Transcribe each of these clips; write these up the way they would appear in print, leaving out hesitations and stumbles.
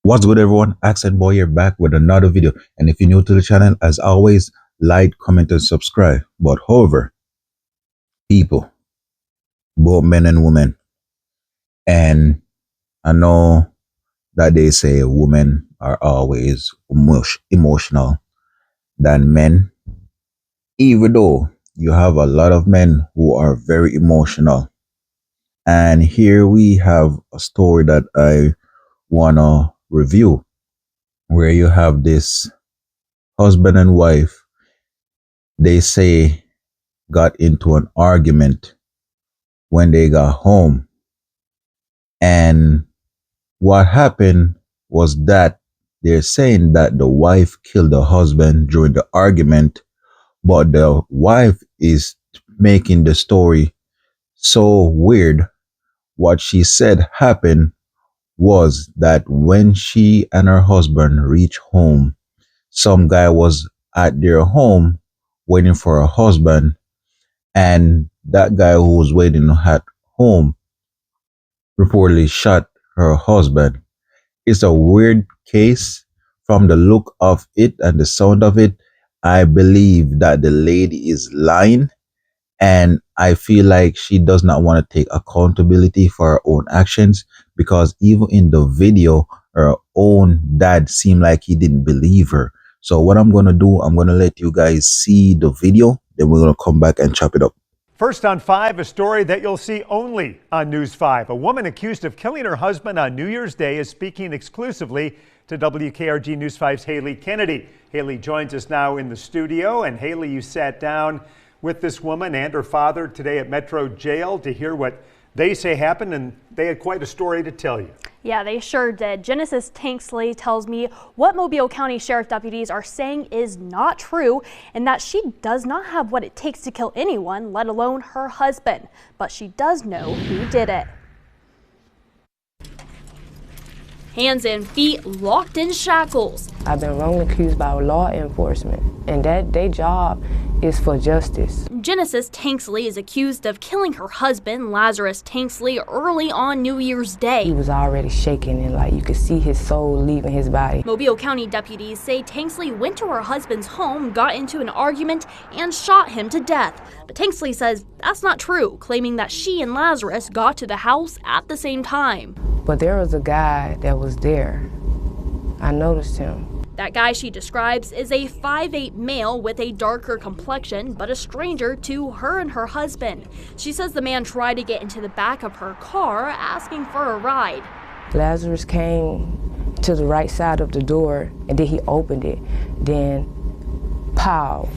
What's good, everyone? Accent Boy here, back with another video. And if you're new to the channel, as always, like, comment, and subscribe. But however, people, both men and women, and I know that they say women are always emotional than men, even though you have a lot of men who are very emotional. And here we have a story that I want to review, where you have this husband and wife. They say got into an argument when they got home. And what happened was that they're saying that the wife killed the husband during the argument, but the wife is making the story so weird. What she said happened was that when she and her husband reached home, some guy was at their home waiting for her husband, and that guy who was waiting at home reportedly shot her husband. It's a weird case. From the look of it and the sound of it, I believe that the lady is lying, and I feel like she does not want to take accountability for her own actions, because even in the video, her own dad seemed like he didn't believe her. So what I'm going to do, I'm going to let you guys see the video, then we're going to come back and chop it up. First on 5, a story that you'll see only on News 5. A woman accused of killing her husband on New Year's Day is speaking exclusively to WKRG News 5's Haley Kennedy. Haley joins us now in the studio. And Haley, you sat down with this woman and her father today at Metro Jail to hear what they say happened, and they had quite a story to tell you. Yeah, they sure did. Genesis Tanksley tells me what Mobile County Sheriff deputies are saying is not true, and that she does not have what it takes to kill anyone, let alone her husband. But she does know who did it. Hands and feet locked in shackles. I've been wrongly accused by law enforcement, and that their job is for justice. Genesis Tanksley is accused of killing her husband, Lazarus Tanksley, early on New Year's Day. He was already shaking, and like you could see his soul leaving his body. Mobile County deputies say Tanksley went to her husband's home, got into an argument, and shot him to death. But Tanksley says that's not true, claiming that she and Lazarus got to the house at the same time. But there was a guy that was there. I noticed him. That guy she describes is a 5'8" male with a darker complexion, but a stranger to her and her husband. She says the man tried to get into the back of her car, asking for a ride. Lazarus came to the right side of the door, and then he opened it. Then, pow,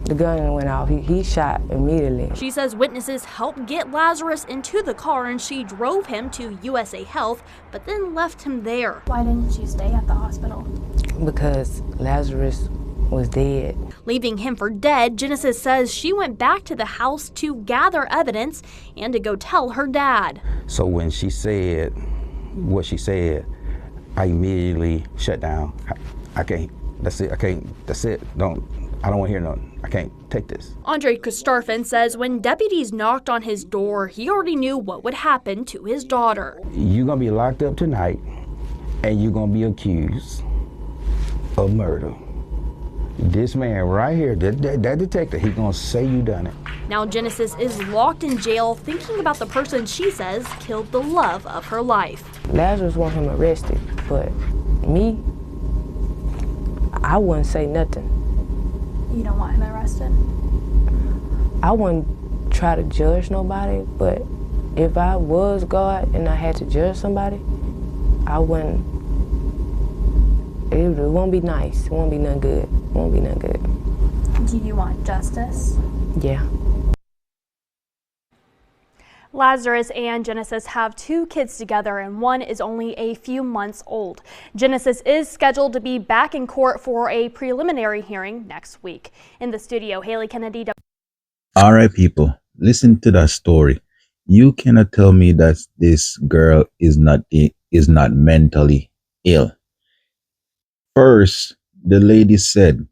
the gun went off. He shot immediately. She says witnesses helped get Lazarus into the car, and she drove him to USA Health, but then left him there. Why didn't you stay at the hospital? Because Lazarus was dead. Leaving him for dead, Genesis says she went back to the house to gather evidence and to go tell her dad. So when she said what she said, I immediately shut down. I can't, that's it, I can't, that's it, I don't want to hear nothing. I can't take this. Andre Kostarfin says when deputies knocked on his door, he already knew what would happen to his daughter. You're going to be locked up tonight, and you're going to be accused of murder. This man right here, that detective, he's going to say you done it. Now Genesis is locked in jail thinking about the person she says killed the love of her life. Lazarus want him arrested, but me, I wouldn't say nothing. You don't want him arrested? I wouldn't try to judge nobody, but if I was God and I had to judge somebody, I wouldn't. It won't be nice. It won't be none good. It won't be none good. Do you want justice? Yeah. Lazarus and Genesis have 2 kids together, and one is only a few months old. Genesis is scheduled to be back in court for a preliminary hearing next week. In the studio, Haley Kennedy. All right, people, listen to that story. You cannot tell me that this girl is not mentally ill. First, the lady said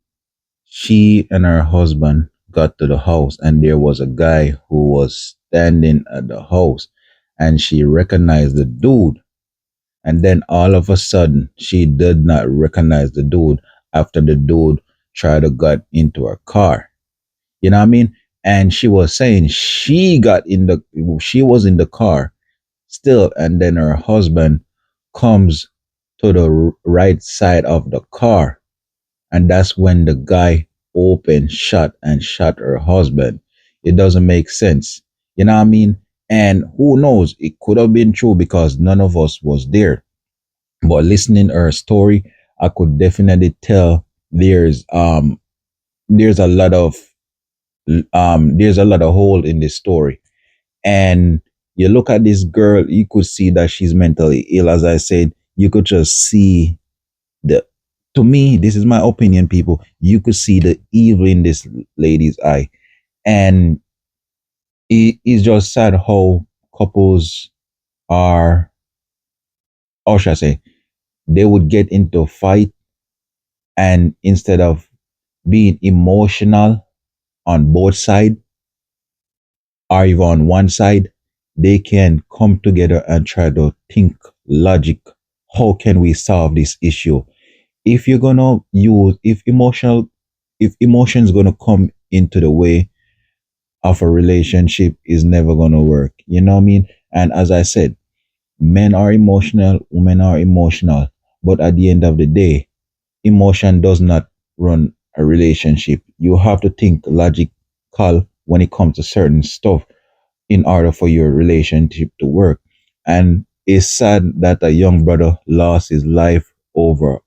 she and her husband got to the house, and there was a guy who was standing at the house, and she recognized the dude, And then all of a sudden, she did not recognize the dude after the dude tried to get into her car. You know what I mean? And she was saying she was in the car still, and then her husband comes to the right side of the car, and that's when the guy opened shot and shot her husband. It doesn't make sense. You know what I mean? And who knows? It could have been true because none of us was there. But listening her story, I could definitely tell there's a lot of there's a lot of hole in this story. And you look at this girl, you could see that she's mentally ill. As I said, you could just see the to me, this is my opinion, people. You could see the evil in this lady's eye. And it is just sad how couples are, how should I say, they would get into a fight, and instead of being emotional on both sides or even on one side, they can come together and try to think logic. How can we solve this issue? If you're gonna use if emotion's gonna come into the way of a relationship, is never gonna work. You know what I mean? And as I said, men are emotional, women are emotional, but at the end of the day, emotion does not run a relationship. You have to think logical when it comes to certain stuff in order for your relationship to work. And it's sad that a young brother lost his life over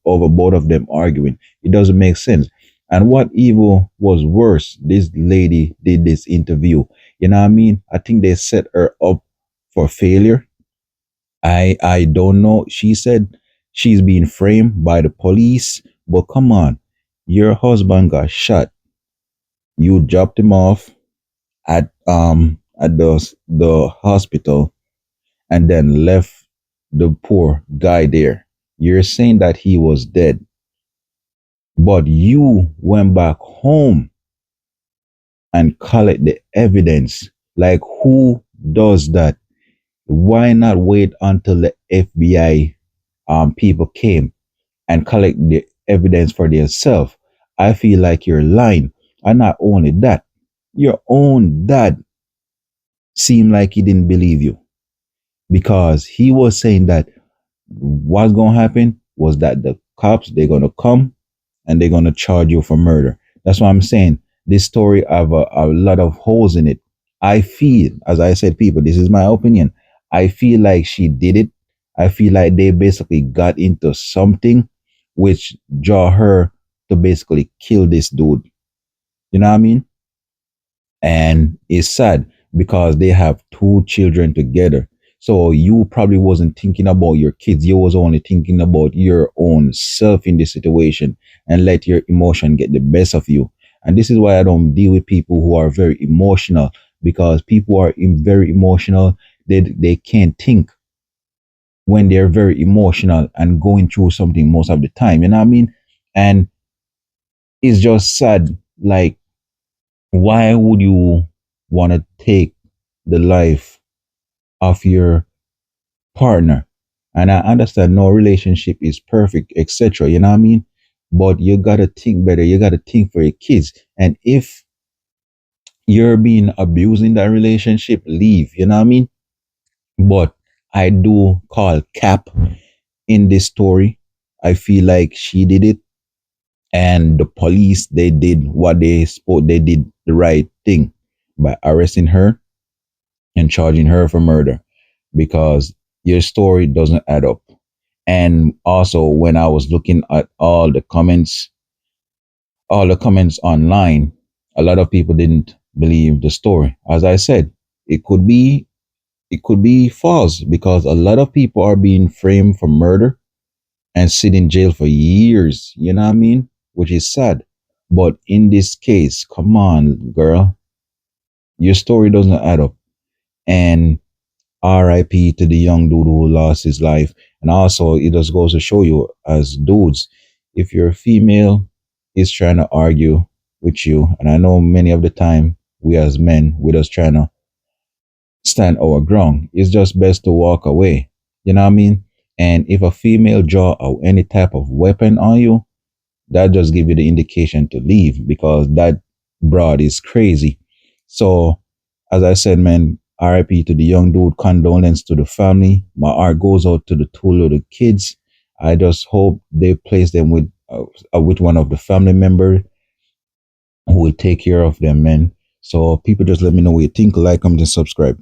both of them arguing. It doesn't make sense. And what evil was worse, this lady did this interview. You know what I mean? I think they set her up for failure. I don't know. She said she's being framed by the police, but come on, your husband got shot. You dropped him off at the hospital and then left the poor guy there. You're saying that he was dead, but you went back home and collect the evidence. Like, who does that? Why not wait until the FBI people came and collect the evidence for themselves? I feel like you're lying. And not only that, your own dad seemed like he didn't believe you, because he was saying that what's going to happen was that the cops, they're going to come and they're going to charge you for murder. That's what I'm saying. This story have a lot of holes in it. I feel, as I said, people, this is my opinion. I feel like she did it. I feel like they basically got into something which draw her to basically kill this dude. You know what I mean? And it's sad because they have two children together. So you probably wasn't thinking about your kids. You was only thinking about your own self in this situation, and let your emotion get the best of you. And this is why I don't deal with people who are very emotional, because people who are very emotional, they can't think when they're very emotional and going through something most of the time. You know what I mean? And it's just sad. Like, why would you want to take the life of your partner? And I understand no relationship is perfect, etc. You know what I mean? But you gotta think better. You gotta think for your kids. And if you're being abused in that relationship, leave. You know what I mean? But I do call cap in this story. I feel like she did it, and the police, they did what they did the right thing by arresting her and charging her for murder, because your story doesn't add up. And also, when I was looking at all the comments online, a lot of people didn't believe the story. As I said, it could be it could be false, because a lot of people are being framed for murder and sit in jail for years. You know what I mean? Which is sad. But in this case, come on, girl, your story doesn't add up. And RIP to the young dude who lost his life. And also, it just goes to show you, as dudes, if your female is trying to argue with you, and I know many of the time we as men, we're just trying to stand our ground, it's just best to walk away. You know what I mean? And if a female draw any type of weapon on you, that just give you the indication to leave because that broad is crazy. So, as I said, man, RIP to the young dude, condolence to the family. My heart goes out to the two little kids. I just hope they place them with one of the family members who will take care of them, man. So, people just let me know what you think, like, comment, and subscribe.